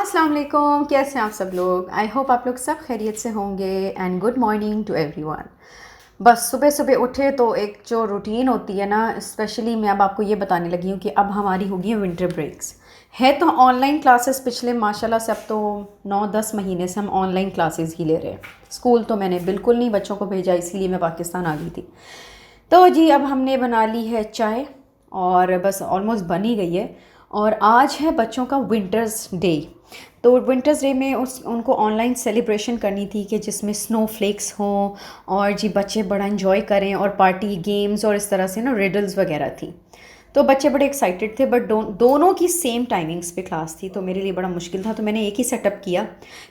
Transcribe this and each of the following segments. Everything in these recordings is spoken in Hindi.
अस्सलाम वालेकुम, कैसे हैं आप सब लोग। आई होप आप लोग सब खैरियत से होंगे and good morning to everyone. बस सुबह सुबह उठे तो एक जो रूटीन होती है ना, स्पेशली मैं अब आपको ये बताने लगी हूँ कि अब हमारी होगी है विंटर ब्रेक्स। है तो ऑनलाइन क्लासेस पिछले माशाल्लाह से अब तो 9-10 महीने से हम ऑनलाइन क्लासेस ही ले रहे हैं। स्कूल तो मैंने बिल्कुल नहीं बच्चों को भेजा, इसलिए मैं पाकिस्तान आ गई थी। तो जी अब हमने बना ली है चाय और बस ऑलमोस्ट बन ही गई है। और आज है बच्चों का विंटर्स डे। तो विंटर्स डे में उनको ऑनलाइन सेलिब्रेशन करनी थी कि जिसमें स्नो फ्लेक्स हों और जी बच्चे बड़ा इन्जॉय करें और पार्टी गेम्स और इस तरह से ना रिडल्स वगैरह थी। तो बच्चे बड़े एक्साइटेड थे, बट दोनों की सेम टाइमिंग्स पे क्लास थी, तो मेरे लिए बड़ा मुश्किल था। तो मैंने एक ही सेटअप किया,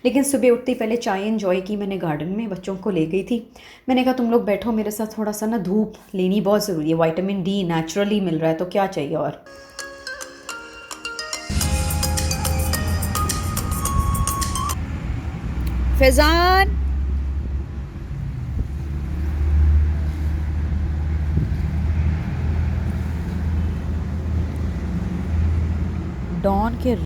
लेकिन सुबह उठते ही पहले चाय इन्जॉय की मैंने गार्डन में, बच्चों को ले गई थी। मैंने कहा तुम लोग बैठो मेरे साथ, थोड़ा सा ना धूप लेनी बहुत ज़रूरी है, विटामिन डी नेचुरली मिल रहा है तो क्या चाहिए। और फैज़ान डॉन के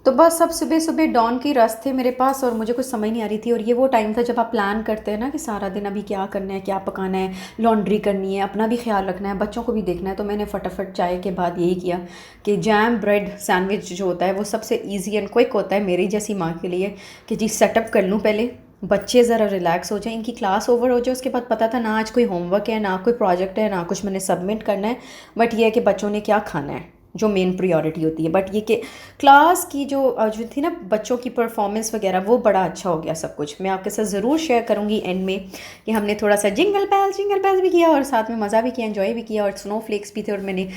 तो बस अब सुबह सुबह डॉन की रस थे मेरे पास और मुझे कुछ समझ नहीं आ रही थी। और ये वो टाइम था जब आप प्लान करते हैं ना कि सारा दिन अभी क्या करना है, क्या पकाना है, लॉन्ड्री करनी है, अपना भी ख्याल रखना है, बच्चों को भी देखना है। तो मैंने फटाफट चाय के बाद यही किया कि जैम ब्रेड सैंडविच जो होता है वो सबसे ईजी एंड क्विक होता है मेरी जैसी माँ के लिए, कि जी सेटअप कर लूँ पहले, बच्चे ज़रा रिलैक्स हो जाए, इनकी क्लास ओवर हो जाए। उसके बाद पता था ना आज कोई होमवर्क है, ना कोई प्रोजेक्ट है, ना कुछ मैंने सबमिट करना है, बट ये है कि बच्चों ने क्या खाना है जो मेन प्रियोरिटी होती है। बट ये कि क्लास की जो थी ना बच्चों की परफॉर्मेंस वगैरह, वो बड़ा अच्छा हो गया सब कुछ। मैं आपके साथ ज़रूर शेयर करूँगी एंड में कि हमने थोड़ा सा जिंगल बेल्स भी किया और साथ में मज़ा भी किया, एंजॉय भी किया, और स्नो फ्लेक्स भी थे। और मैंने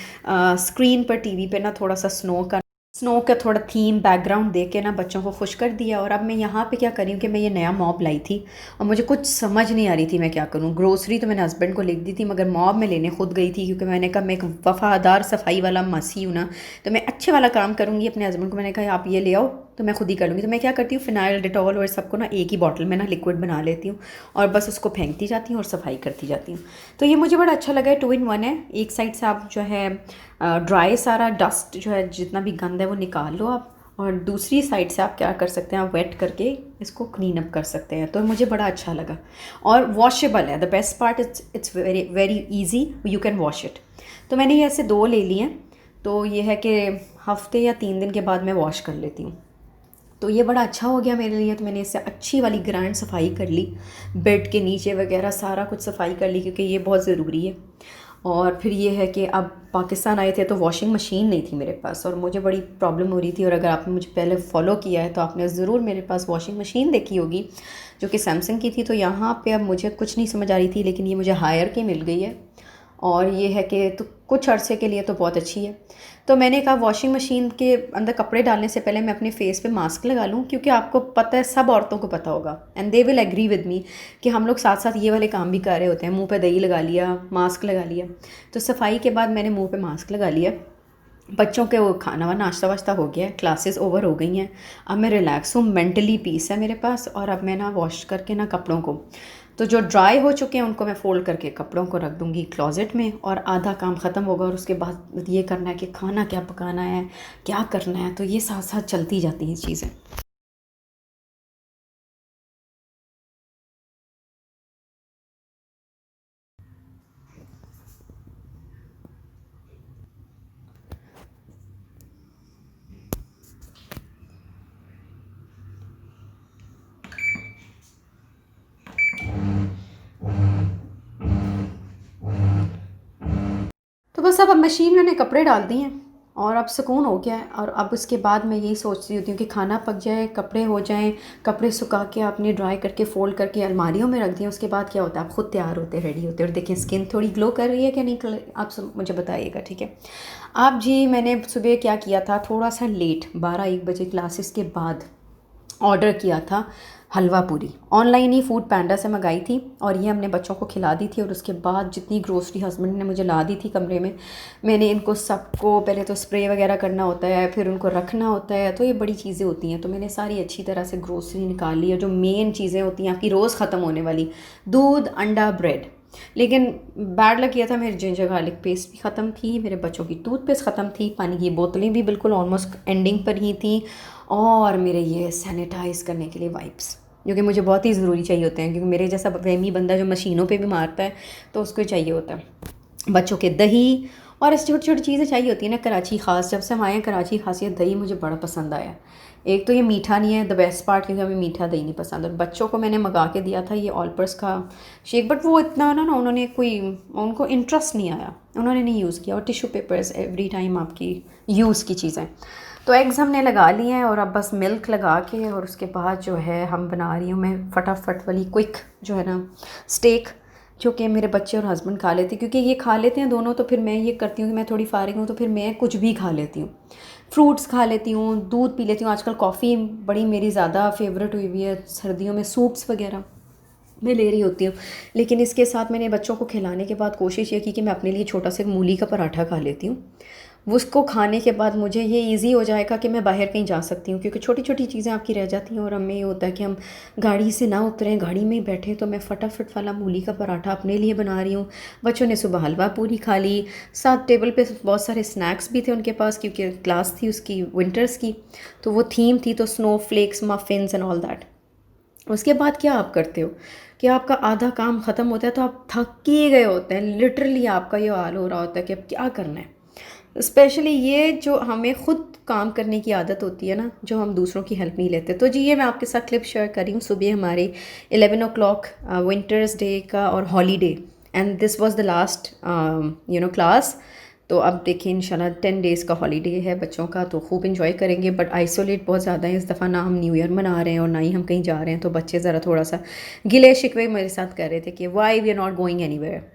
स्क्रीन पर टीवी पे ना थोड़ा सा स्नो का थोड़ा थीम बैकग्राउंड दे के ना बच्चों को खुश कर दिया। और अब मैं यहाँ पे क्या कर रही हूँ कि मैं ये नया मॉब लाई थी और मुझे कुछ समझ नहीं आ रही थी मैं क्या करूँ। ग्रोसरी तो मैंने हस्बैंड को लिख दी थी, मगर मॉब में लेने खुद गई थी, क्योंकि मैंने कहा मैं एक वफ़ादार सफाई वाला मसी हूँ ना, तो मैं अच्छे वाला काम करूँगी। अपने हस्बैंड को मैंने कहा आप ये ले आओ, तो मैं खुद ही कर लूँगी। तो मैं क्या करती हूँ, फिनाइल डिटॉल और सबको ना एक ही बॉटल में ना लिक्विड बना लेती हूँ और बस उसको फेंकती जाती हूँ और सफाई करती जाती हूँ। तो ये मुझे बड़ा अच्छा लगा है, 2 in 1 है। एक साइड से आप जो है ड्राई सारा डस्ट जो है जितना भी गंद है वो निकाल लो आप, और दूसरी साइड से आप क्या कर सकते हैं, आप वेट करके इसको क्लीन अप कर सकते हैं। तो मुझे बड़ा अच्छा लगा और वॉशेबल है। The best part it's very very easy, you can wash it. तो मैंने ये ऐसे 2 ले लिए हैं। तो ये है कि हफ्ते या 3 दिन के बाद मैं वॉश कर लेती हूँ, तो ये बड़ा अच्छा हो गया मेरे लिए। तो मैंने इससे अच्छी वाली ग्रैंड सफाई कर ली, बेड के नीचे वगैरह सारा कुछ सफाई कर ली, क्योंकि ये बहुत ज़रूरी है। और फिर ये है कि अब पाकिस्तान आए थे तो वॉशिंग मशीन नहीं थी मेरे पास और मुझे बड़ी प्रॉब्लम हो रही थी। और अगर आपने मुझे पहले फॉलो किया है तो आपने ज़रूर मेरे पास वॉशिंग मशीन देखी होगी जो कि सैमसंग की थी। तो यहाँ पे अब मुझे कुछ नहीं समझ आ रही थी, लेकिन ये मुझे हायर की मिल गई है और ये है कि तो कुछ अरसे के लिए तो बहुत अच्छी है। तो मैंने कहा वॉशिंग मशीन के अंदर कपड़े डालने से पहले मैं अपने फेस पे मास्क लगा लूँ, क्योंकि आपको पता है, सब औरतों को पता होगा and they will agree with me कि हम लोग साथ साथ ये वाले काम भी कर रहे होते हैं। मुंह पे दही लगा लिया, मास्क लगा लिया। तो सफाई के बाद मैंने मुंह पे मास्क लगा लिया। बच्चों के वो खाना वा नाश्ता वाश्ता हो गया है, क्लासेस ओवर हो गई हैं। अब मैं रिलैक्स हूँ, मेंटली पीस है मेरे पास। और अब मैं ना वॉश करके ना कपड़ों को, तो जो ड्राई हो चुके हैं उनको मैं फ़ोल्ड करके कपड़ों को रख दूँगी क्लोज़ेट में, और आधा काम ख़त्म होगा। और उसके बाद ये करना है कि खाना क्या पकाना है, क्या करना है, तो ये साथ साथ चलती जाती हैं चीज़ें। तो बस अब मशीन मैंने कपड़े डाल दिए हैं और अब सुकून हो गया है। और अब उसके बाद मैं यही सोचती होती हूँ कि खाना पक जाए, कपड़े हो जाएं, कपड़े सुखा के आपने ड्राई करके फ़ोल्ड करके अलमारियों में रख दिए। उसके बाद क्या होता है, आप खुद तैयार होते, रेडी होते। और देखिए स्किन थोड़ी ग्लो कर रही है कि नहीं, आप मुझे बताइएगा, ठीक है। आप जी मैंने सुबह क्या किया था, थोड़ा सा लेट 12-1 बजे क्लासेस के बाद ऑर्डर किया था हलवा पूरी। ऑनलाइन ही फूड पैंडा से मंगाई थी और ये हमने बच्चों को खिला दी थी। और उसके बाद जितनी ग्रोसरी हस्बैंड ने मुझे ला दी थी कमरे में, मैंने इनको सबको पहले तो स्प्रे वगैरह करना होता है, फिर उनको रखना होता है, तो ये बड़ी चीज़ें होती हैं। तो मैंने सारी अच्छी तरह से ग्रोसरी निकाल ली है, जो मेन चीज़ें होती हैं आपकी रोज़ ख़त्म होने वाली, दूध, अंडा, ब्रेड। लेकिन बैड लग गया था, मेरी जिंजर गार्लिक पेस्ट भी ख़त्म थी, मेरे बच्चों की टूथपेस्ट ख़त्म थी, पानी की बोतलें भी बिल्कुल ऑलमोस्ट एंडिंग पर ही थी, और मेरे ये सैनिटाइज़ करने के लिए वाइप्स, जो कि मुझे बहुत ही ज़रूरी चाहिए होते हैं, क्योंकि मेरे जैसा वहमी बंदा जो मशीनों पे भी मारता है तो उसको चाहिए होता है। बच्चों के दही और ऐसी छोटी छोटी चीज़ें चाहिए होती हैं ना। कराची ख़ास जब से हम आए हैं कराची ख़ास, ये दही मुझे बड़ा पसंद आया। एक तो ये मीठा नहीं है, द बेस्ट पार्ट, क्योंकि हमें मीठा दही नहीं पसंद। और बच्चों को मैंने मंगा के दिया था ये ऑलपर्स का शेक, बट वो इतना ना उन्होंने उनको इंटरेस्ट नहीं आया, उन्होंने नहीं यूज़ किया। और टिश्यू पेपर्स एवरी टाइम आपकी यूज़ की चीज़ें। तो एग्स हमने लगा लिए हैं और अब बस मिल्क लगा के, और उसके बाद जो है हम बना रही हूँ मैं फटाफट वाली क्विक जो है ना स्टेक, जो कि मेरे बच्चे और हस्बैंड खा लेते हैं, क्योंकि ये खा लेते हैं दोनों। तो फिर मैं ये करती हूँ कि मैं थोड़ी फारिग हूँ तो फिर मैं कुछ भी खा लेती हूँ, फ्रूट्स खा लेती हूँ, दूध पी लेती हूँ। आजकल कॉफ़ी बड़ी मेरी ज़्यादा फेवरेट हुई हुई है, सर्दियों में सूप्स वगैरह मैं ले रही होती हूँ। लेकिन इसके साथ मैंने बच्चों को खिलाने के बाद कोशिश ये की कि मैं अपने लिए छोटा सा मूली का पराठा खा लेती हूँ। वो उसको खाने के बाद मुझे ये इजी हो जाएगा कि मैं बाहर कहीं जा सकती हूँ, क्योंकि छोटी छोटी चीज़ें आपकी रह जाती हैं। और हमें ये होता है कि हम गाड़ी से ना उतरें, गाड़ी में ही बैठें। तो मैं फटाफट वाला मूली का पराठा अपने लिए बना रही हूँ। बच्चों ने सुबह हलवा पूरी खा ली, साथ टेबल पे बहुत सारे स्नैक्स भी थे उनके पास, क्योंकि क्लास थी उसकी विंटर्स की, तो वो थीम थी, तो snowflakes, muffins and all that. उसके बाद क्या आप करते हो कि आपका आधा काम ख़त्म होता है तो आप थक ही गए होते हैं, लिटरली आपका ये हाल हो रहा होता है कि अब क्या करना है। स्पेशली ये जो हमें ख़ुद काम करने की आदत होती है ना, जो हम दूसरों की हेल्प नहीं लेते। तो जी ये मैं आपके साथ क्लिप शेयर कर रही हूँ। सुबह हमारे 11 o'clock विंटर्स डे का और holiday, and this was the last class. तो अब देखिए इंशाल्लाह 10 डेज़ का हॉलीडे है बच्चों का, तो खूब इंजॉय करेंगे। बट आइसोलेट बहुत ज़्यादा है इस दफ़ा, ना हम न्यू ईयर मना रहे हैं और ना ही हम कहीं जा रहे हैं। तो बच्चे ज़रा थोड़ा सा गिले शिकवे मेरे साथ कर रहे थे कि why we are not going anywhere.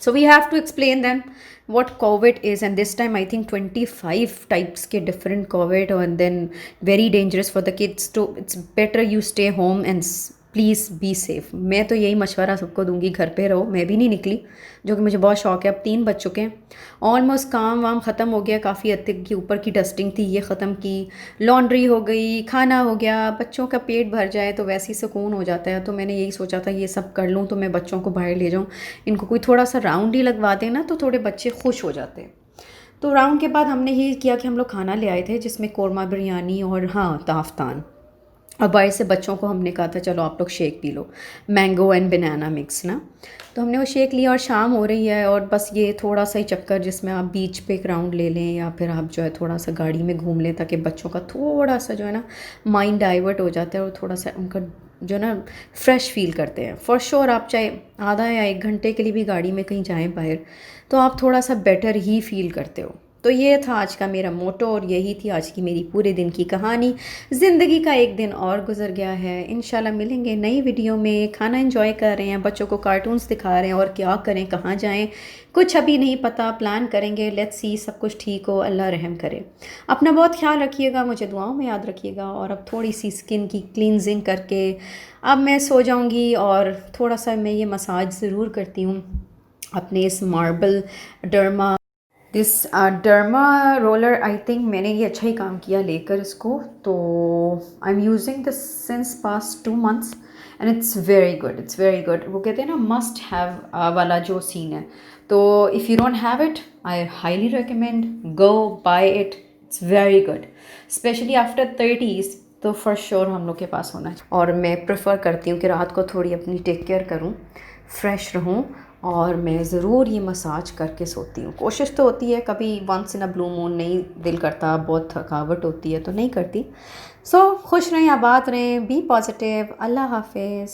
So we have to explain them what COVID is, and this time I think 25 types के different COVID, and then very dangerous for the kids. So it's better you stay home and please be safe. मैं तो यही मशवरा सबको दूंगी, घर पे रहो। मैं भी नहीं निकली, जो कि मुझे बहुत शौक़ है। अब 3 बज चुके हैं, ऑलमोस्ट काम वाम ख़त्म हो गया, काफ़ी हद तक की ऊपर की डस्टिंग थी ये ख़त्म की, लॉन्ड्री हो गई, खाना हो गया। बच्चों का पेट भर जाए तो वैसे ही सुकून हो जाता है। तो मैंने यही सोचा था ये सब कर लूँ तो मैं बच्चों को बाहर ले जाऊँ, इनको कोई थोड़ा सा राउंड ही लगवा दें ना तो थोड़े बच्चे खुश हो जाते हैं। तो राउंड के बाद हमने ये किया कि हम लोग खाना ले आए थे, जिसमें कौरमा बिरयानी और हाँ ताफ्तान। और बाहर से बच्चों को हमने कहा था चलो आप लोग shake P low, mango and banana mix ना। तो हमने वो शेक लिया और शाम हो रही है, और बस ये थोड़ा सा ही चक्कर जिसमें आप बीच पे एक राउंड ले लें या फिर आप जो है थोड़ा सा गाड़ी में घूम लें, ताकि बच्चों का थोड़ा सा जो है ना माइंड डाइवर्ट हो जाता है और थोड़ा सा उनका जो ना फ्रेश फील करते हैं। फॉर श्योर आप चाहे आधा या 1 घंटे के लिए भी गाड़ी में कहीं जाएँ बाहर, तो आप थोड़ा सा बेटर ही फील करते हो। तो ये था आज का मेरा मोटो, और यही थी आज की मेरी पूरे दिन की कहानी। ज़िंदगी का एक दिन और गुजर गया है। इंशाल्लाह मिलेंगे नई वीडियो में। खाना एंजॉय कर रहे हैं, बच्चों को कार्टून्स दिखा रहे हैं, और क्या करें कहाँ जाएं कुछ अभी नहीं पता, प्लान करेंगे। लेट्स सी, सब कुछ ठीक हो, अल्लाह रहम करे। अपना बहुत ख्याल रखिएगा, मुझे दुआओं में याद रखिएगा। और अब थोड़ी सी स्किन की क्लींजिंग करके अब मैं सो जाऊँगी, और थोड़ा सा मैं ये मसाज ज़रूर करती हूँ अपने इस marble derma derma roller. I think मैंने ये अच्छा ही काम किया लेकर इसको। तो I am using this since past 2 months and it's very good, it's very good. वो कहते हैं ना मस्ट हैव वाला जो सीन है। तो if you don't have it, I highly recommend go buy it, it's very good, specially after 30s। तो फॉर श्योर हम लोग के पास होना है। और मैं प्रेफर करती हूँ कि रात को थोड़ी अपनी टेक केयर करूँ, फ्रेश रहूँ, और मैं ज़रूर ये मसाज करके सोती हूँ। कोशिश तो होती है, कभी once in a blue moon नहीं दिल करता, बहुत थकावट होती है तो नहीं करती। सो खुश रहें, आबाद रहें, बी पॉजिटिव। अल्लाह हाफिज़।